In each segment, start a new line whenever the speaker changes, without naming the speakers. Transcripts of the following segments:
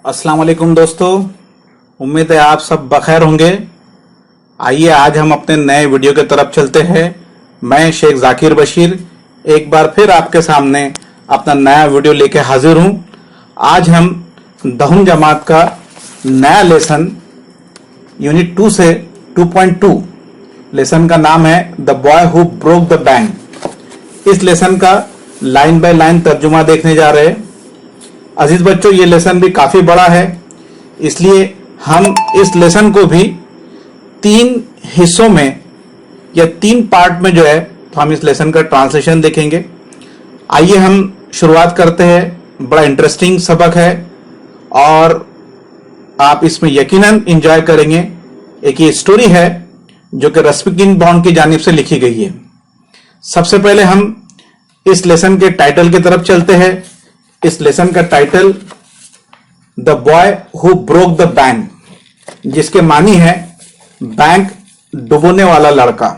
अस्सलाम वालेकुम दोस्तों, उम्मीद है आप सब बखैर होंगे। आइए आज हम अपने नए वीडियो की तरफ चलते हैं। मैं शेख जाकिर बशीर एक बार फिर आपके सामने अपना नया वीडियो लेके हाजिर हूं। आज हम 10वीं जमात का नया लेसन यूनिट 2 से 2.2 लेसन का नाम है the boy who broke the bank. इस लेसन का लाइन बाय लाइन तर्जुमा देखने जा रहे हैं। अजीज बच्चों, ये लेसन भी काफी बड़ा है, इसलिए हम इस लेसन को भी 3 हिस्सों में या 3 पार्ट में जो है तो हम इस लेसन का ट्रांसलेशन देखेंगे। आइए हम शुरुआत करते हैं। बड़ा इंटरेस्टिंग सबक है और आप इसमें यकीनन एंजॉय करेंगे। एक ये स्टोरी है जो कि रस्किन बॉन्ड की जानिब से लिखी गई है। सबसे पहले हम इस लेसन के टाइटल की तरफ चलते हैं। इस लेसन का title the boy who broke the bank, जिसके मानी है बैंक डुबोने वाला लड़का।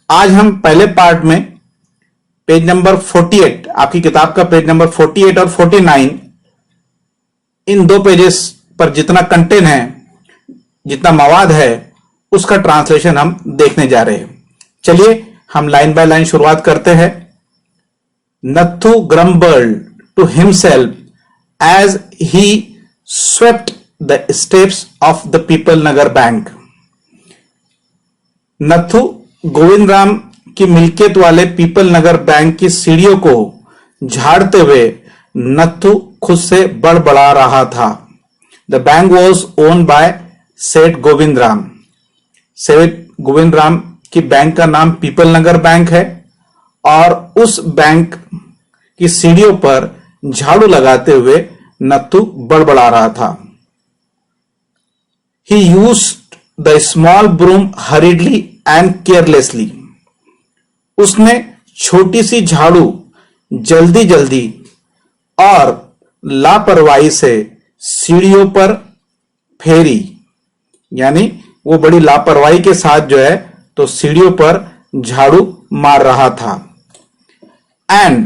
आज हम पहले पार्ट में पेज नंबर 48, आपकी किताब का पेज नंबर 48 और 49, इन 2 पेजेस पर जितना कंटेंट है, जितना मवाद है, उसका ट्रांसलेशन हम देखने जा रहे हैं। चलिए हम लाइन बाय लाइन शुरुआत करते हैं। Nathu grumbled to himself as he swept the steps of the People Nagar Bank. Nathu Govind Ram की मिल्कियत वाले पीपल नगर बैंक की सीढ़ियों को झाड़ते हुए नथु खुद से बड़बड़ा रहा था। The bank was owned by सेठ गोविंद राम। सेठ गोविंद राम की बैंक का नाम पीपल नगर बैंक है और उस बैंक की सीढ़ियों पर झाड़ू लगाते हुए नत्थु बड़बड़ा रहा था। He used the small broom hurriedly and carelessly. उसने छोटी सी झाड़ू जल्दी जल्दी और लापरवाही से सीढ़ियों पर फेरी, यानी वो बड़ी लापरवाही के साथ जो है तो सीढ़ियों पर झाड़ू मार रहा था। And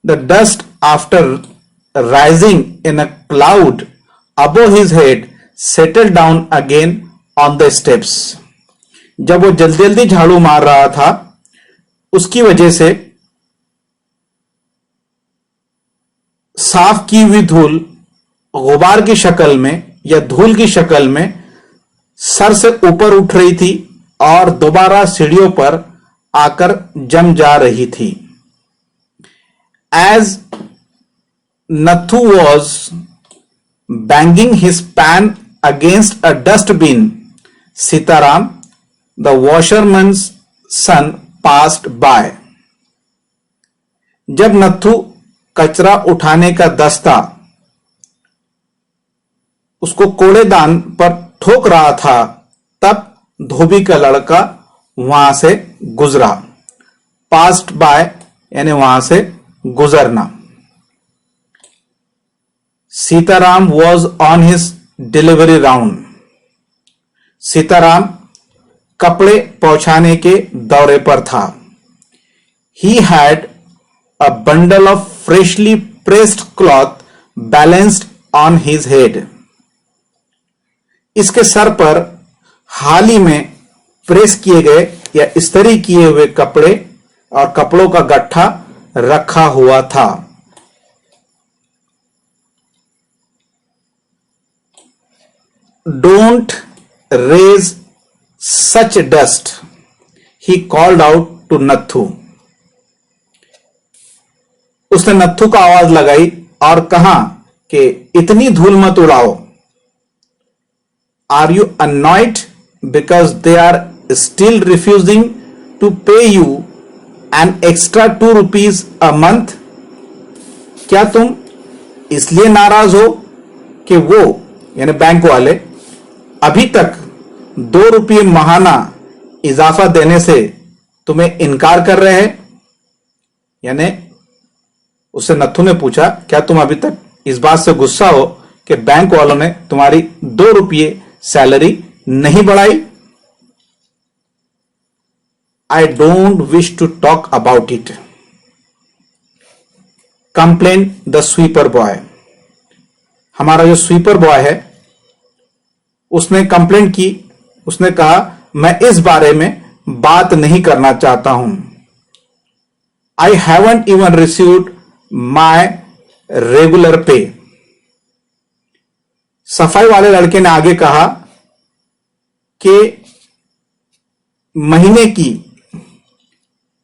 the dust, after rising in a cloud above his head, settled down again on the steps. जब वो जल्दी जल्दी झाड़ू मार रहा था, उसकी वजह से साफ की हुई धूल गुबार की शक्ल में या धूल की शक्ल में सर से ऊपर उठ रही थी और दोबारा सीढ़ियों पर आकर जम जा रही थी। As Nathu was banging his pan against a dustbin, Sitaram, the washerman's son, passed by. जब नथु कचरा उठाने का दस्ता उसको कूड़ेदान पर ठोक रहा था, तब धोबी का लड़का वहां से गुजरा। पास्ट बाय यानी वहां से गुजरना। Sitaram was on his delivery round. Sitaram कपड़े पहुंचाने के दौरे पर था। He had a bundle of freshly pressed cloth balanced on his head. इसके सर पर हाल ही में प्रेस किए गए या इस्त्री किए हुए कपड़े और कपड़ों का गट्ठा रखा हुआ था। Don't raise such dust, he called out to Nathu. उसने नथु को आवाज लगाई और कहा कि इतनी धूल मत उड़ाओ। Are you annoyed because they are still refusing to pay you an extra 2 rupees a month? क्या तुम इसलिए नाराज हो कि वो यानी बैंक वाले अभी तक 2 रुपये महाना इजाफा देने से तुम्हें इनकार कर रहे हैं? यानी उससे नथु ने पूछा, क्या तुम अभी तक इस बात से गुस्सा हो कि बैंक वालों ने तुम्हारी 2 रुपये सैलरी नहीं बढ़ाई? I don't wish to talk about it, complained the sweeper boy. हमारा जो स्वीपर बॉय है उसने कंप्लेंट की, उसने कहा मैं इस बारे में बात नहीं करना चाहता हूं। I haven't even received my regular पे। सफाई वाले लड़के ने आगे कहा कि महीने की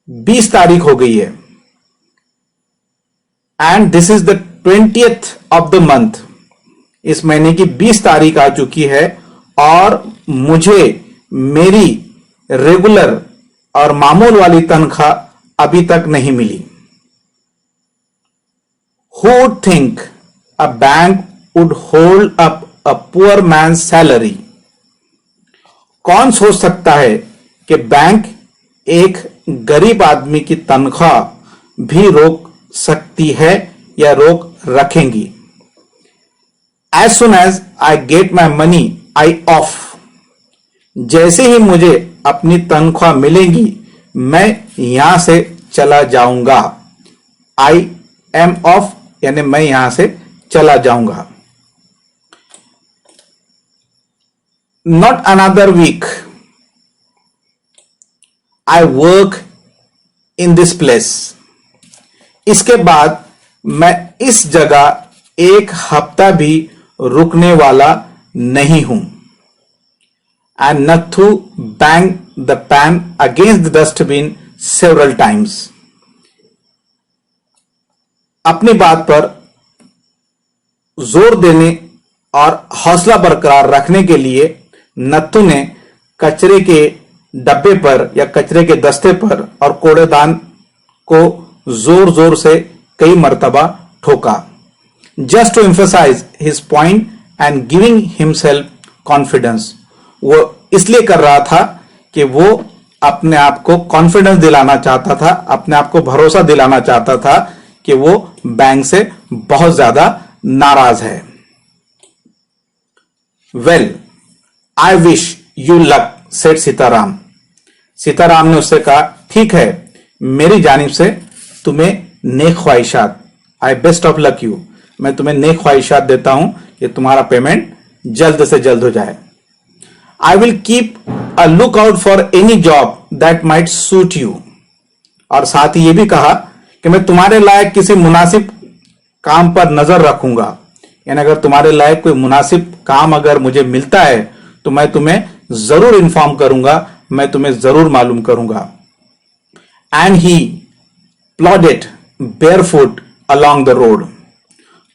20 तारीख हो गई है and this is the 20th of the month. इस महीने की 20 तारीख आ चुकी है और मुझे मेरी रेगुलर और मामूल वाली तनख्वाह अभी तक नहीं मिली। Who would think a bank would hold up a poor man's salary? कौन सोच सकता है कि बैंक एक गरीब आदमी की तनख्वाह भी रोक सकती है या रोक रखेंगी। As soon as I get my money, I off. जैसे ही मुझे अपनी तनख्वाह मिलेगी मैं यहां से चला जाऊंगा। I am off यानी मैं यहां से चला जाऊंगा। Not another week. I work in this place. इसके बाद मैं इस जगह एक हफ्ता भी रुकने वाला नहीं हूं। And Nathu banged the pan against the dustbin several times. अपनी बात पर जोर देने और हौसला बरकरार रखने के लिए नत्थु ने कचरे के डब्बे पर या कचरे के दस्ते पर और कूड़ेदान को जोर जोर से कई मर्तबा ठोका। Just to emphasise his point and giving himself confidence. वो इसलिए कर रहा था कि वो अपने आप को कॉन्फिडेंस दिलाना चाहता था, अपने आप को भरोसा दिलाना चाहता था कि वो बैंक से बहुत ज्यादा नाराज है। Well I wish you luck said Sitaram. Sitaram ने उससे कहा ठीक है, मेरी जानिब से तुम्हें नेक ख्वाहिशात। आई बेस्ट ऑफ लक यू। मैं तुम्हें नेक ख्वाहिशात देता हूं कि तुम्हारा पेमेंट जल्द से जल्द हो जाए। I will keep a look out for any job that might suit you. और साथ ही यह भी कहा कि मैं तुम्हारे लायक किसी मुनासिब काम पर नजर रखूंगा। यानी अगर तुम्हारे लायक कोई मुनासिब काम अगर मुझे मिलता है तो मैं तुम्हें जरूर इन्फॉर्म करूंगा, मैं तुम्हें जरूर मालूम करूंगा। And he plodded barefoot along the road.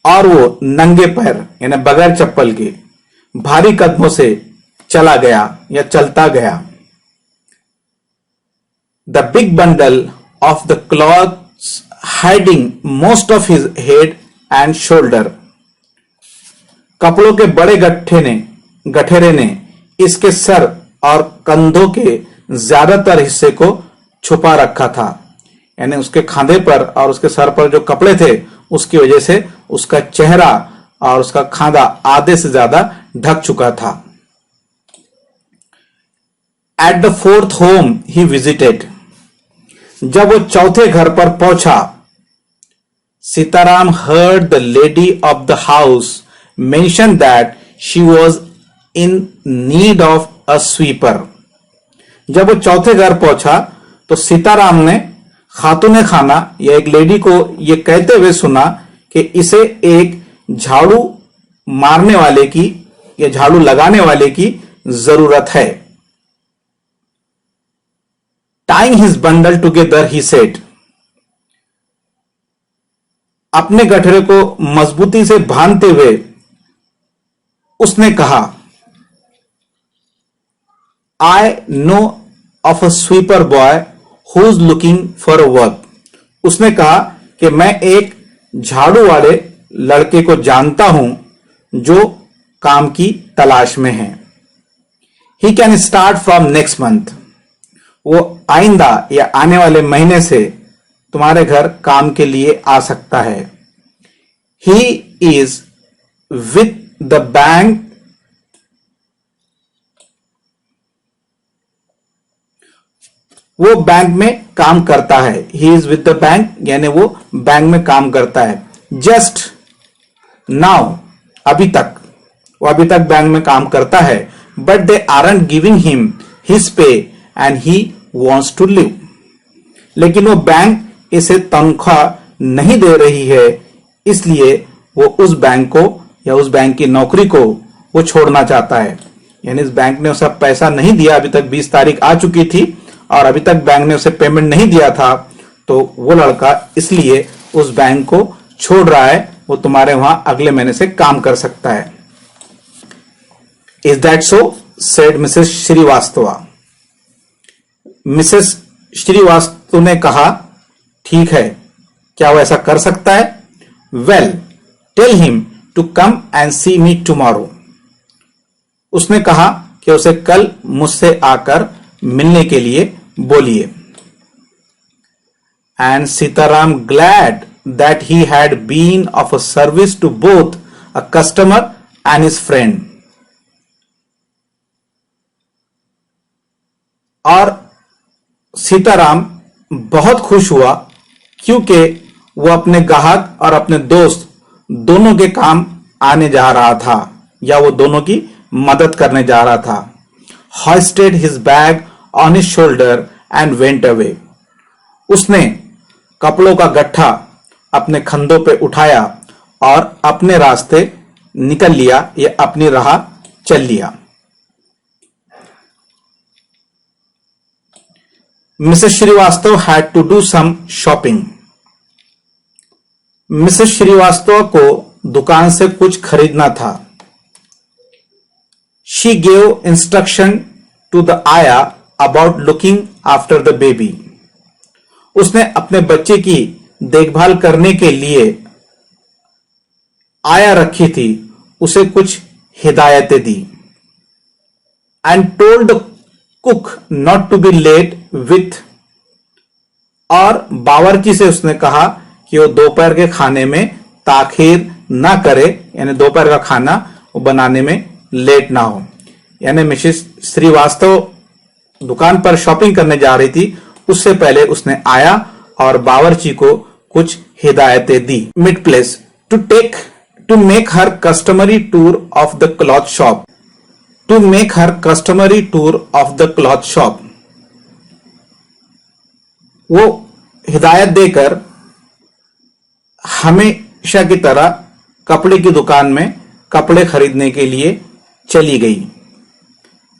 और वो नंगे पैर यानी बगैर चप्पल के भारी कदमों से चला गया या चलता गया। The big bundle of the clothes hiding most of his head and shoulder. कपड़ों के बड़े गठेरे ने इसके सर और कंधों के ज्यादातर हिस्से को छुपा रखा था। यानी उसके खांधे पर और उसके सर पर जो कपड़े थे उसकी वजह से उसका चेहरा और उसका खांधा आधे से ज्यादा ढक चुका था। At the fourth home he visited. जब वो चौथे घर पर पहुंचा, Sitaram heard the lady of the house mention that she was in need of a sweeper. जब वो चौथे घर पहुंचा तो सीताराम ने खातून खाना या एक लेडी को यह कहते हुए सुना कि इसे एक झाड़ू मारने वाले की या झाड़ू लगाने वाले की जरूरत है। Tying his bundle together he said. अपने गठरे को मजबूती से बांधते हुए उसने कहा, I know of a sweeper boy who is looking for a work. उसने कहा कि मैं एक झाड़ू वाले लड़के को जानता हूं जो काम की तलाश में है। He can start from next month. वो आइंदा या आने वाले महीने से तुम्हारे घर काम के लिए आ सकता है। He is with the bank. वो बैंक में काम करता है। He is with the bank यानी वो बैंक में काम करता है। जस्ट नाउ वो अभी तक बैंक में काम करता है, but they aren't giving him his pay and he wants to leave. लेकिन वो बैंक इसे तनख्वाह नहीं दे रही है, इसलिए वो उस बैंक को या उस बैंक की नौकरी को वो छोड़ना चाहता है। यानी इस बैंक ने उसे पैसा नहीं दिया, अभी तक 20 तारीख आ चुकी थी और अभी तक बैंक ने उसे पेमेंट नहीं दिया था, तो वो लड़का इसलिए उस बैंक को छोड़ रहा है, वो तुम्हारे वहां अगले महीने से काम कर सकता है। Is that so? Said Mrs Srivastava. Mrs Srivastava ने कहा, ठीक है, क्या वो ऐसा कर सकता है? Well, tell him to come and see me tomorrow. उसने कहा कि उसे कल मुझसे आकर मिलने के लिए बोलिए। And Sitaram glad that he had been of a service to both a customer and his friend. और सीताराम बहुत खुश हुआ क्योंकि वो अपने ग्राहक और अपने दोस्त दोनों के काम आने जा रहा था, या वो दोनों की मदद करने जा रहा था। hoisted his bag on his shoulder and went away. उसने कपड़ों का गट्ठा अपने कंधों पे उठाया और अपने रास्ते निकल लिया, या अपनी राह चल लिया। Mrs Srivastava had to do some shopping. Mrs Srivastava को दुकान से कुछ खरीदना था। She gave instruction to the ayah about looking after the baby. उसने अपने बच्चे की देखभाल करने के लिए आया रखी थी, उसे कुछ हिदायतें दी। And told the cook not to be late with, और बावर्ची से उसने कहा कि वो दोपहर के खाने में ताखीर ना करे, यानी दोपहर का खाना वो बनाने में लेट ना हो। यानी मिसेस श्रीवास्तव दुकान पर शॉपिंग करने जा रही थी, उससे पहले उसने आया और बावर्ची को कुछ हिदायतें दी। Mid place to make her customary tour of the cloth shop. To make her customary tour of the cloth shop. वो हिदायत देकर हमेशा की तरह कपड़े की दुकान में कपड़े खरीदने के लिए चली गई।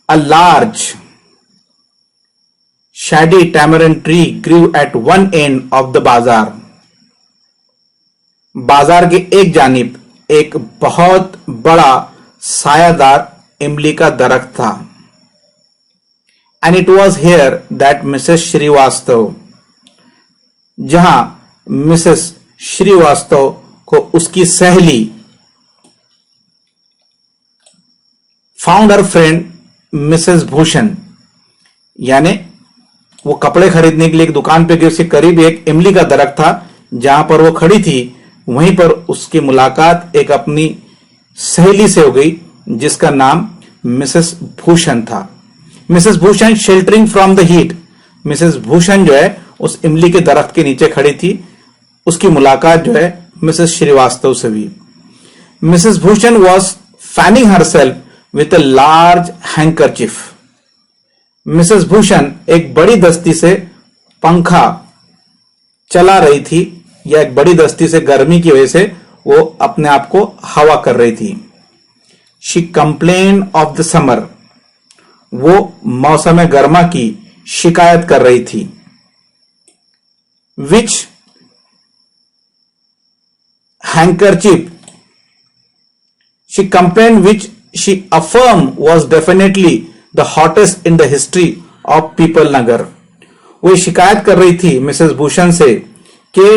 A large shady tamarind tree grew at one end of the bazaar. बाजार के एक जानिब एक बहुत बड़ा सायादार इमली का दरख्त था। And it was here that Mrs. Srivastava, जहां मिसेस श्रीवास्तव को उसकी सहेली found her friend Mrs Bhushan, यानी वो कपड़े खरीदने के लिए एक दुकान पे गई, उसके करीब एक इमली का दरख्त था, जहां पर वो खड़ी थी, वहीं पर उसकी मुलाकात एक अपनी सहेली से हो गई जिसका नाम मिसेस भूषण था। Mrs Bhushan sheltering from the heat. Mrs Bhushan जो है उस इमली के दरख्त के नीचे खड़ी थी, उसकी मुलाकात जो है मिसेस श्रीवास्तव से हुई। Mrs Bhushan was fanning herself with a large handkerchief. Mrs Bhushan एक बड़ी दस्ती से पंखा चला रही थी, या एक बड़ी दस्ती से गर्मी की वजह से वो अपने आप को हवा कर रही थी। She complain of the summer. वो मौसम गर्मा की शिकायत कर रही थी। Which handkerchief she complain which she affirmed was definitely the hottest in the history of people Nagar. वो शिकायत कर रही थी मिसेस भूषण से कि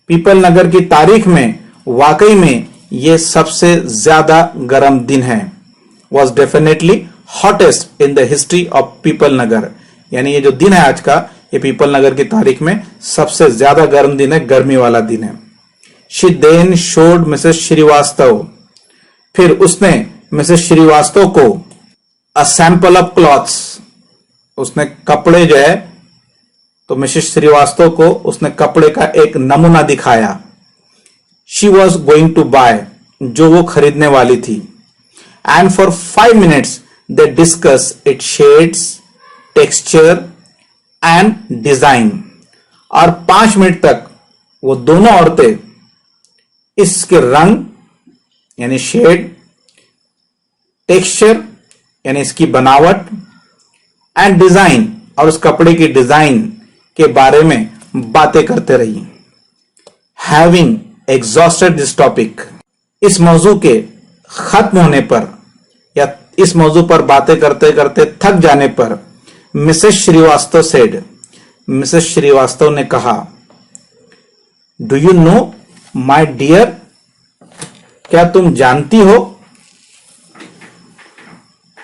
पीपल नगर की तारीख में वाकई में ये सबसे ज्यादा गर्म दिन है। was definitely hottest in the history of people Nagar, यानी ये जो दिन है आज का, ये पीपल नगर की तारीख में सबसे ज्यादा गर्म दिन है, गर्मी वाला दिन है। she then showed Mrs Srivastava, फिर उसने मिसेस श्रीवास्तव को अ सैंपल ऑफ क्लॉथ्स, उसने कपड़े जो है, तो मिसेस श्रीवास्तव को उसने कपड़े का एक नमूना दिखाया। She was going to buy, जो वो खरीदने वाली थी। And for 5 minutes they discuss its shades, texture and design. और 5 मिनट तक वो दोनों औरतें इसके रंग यानी शेड, टेक्सचर यानी इसकी बनावट, एंड डिजाइन और उस कपड़े की डिजाइन के बारे में बातें करते रही। हैविंग एग्जॉस्टेड दिस टॉपिक, इस मौजू के खत्म होने पर या इस मौजू पर बातें करते करते थक जाने पर Mrs Srivastava said, Mrs Srivastava ने कहा, do you know my dear, क्या तुम जानती हो,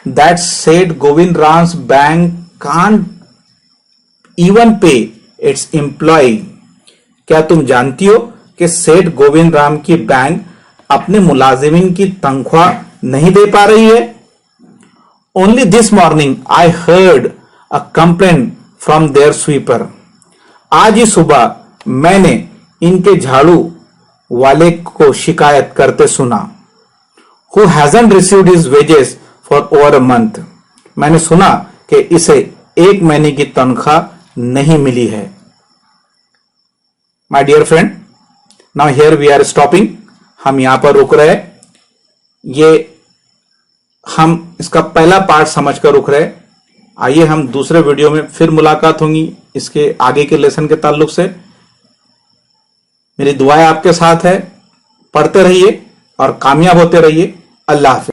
that Seth Govind Ram's bank can't even pay its employ, क्या तुम जानती हो कि सेठ गोविंद राम की बैंक अपने मुलाजिमिन की तनख्वाह नहीं दे पा रही है। Only this morning I heard a complaint from their sweeper, आज ही सुबह मैंने इनके झाड़ू वाले को शिकायत करते सुना। Who hasn't received his wages for over a month, मैंने सुना कि इसे 1 महीने की तनख्वाह नहीं मिली है। My dear friend, now here we are stopping, हम यहां पर रुक रहे। ये हम इसका पहला पार्ट समझकर रुक रहे। आइए हम दूसरे वीडियो में फिर मुलाकात होंगी इसके आगे के लेसन के ताल्लुक से। मेरी दुआएं आपके साथ है, पढ़ते रहिए और कामयाब होते रहिए। अल्लाह हाफिज।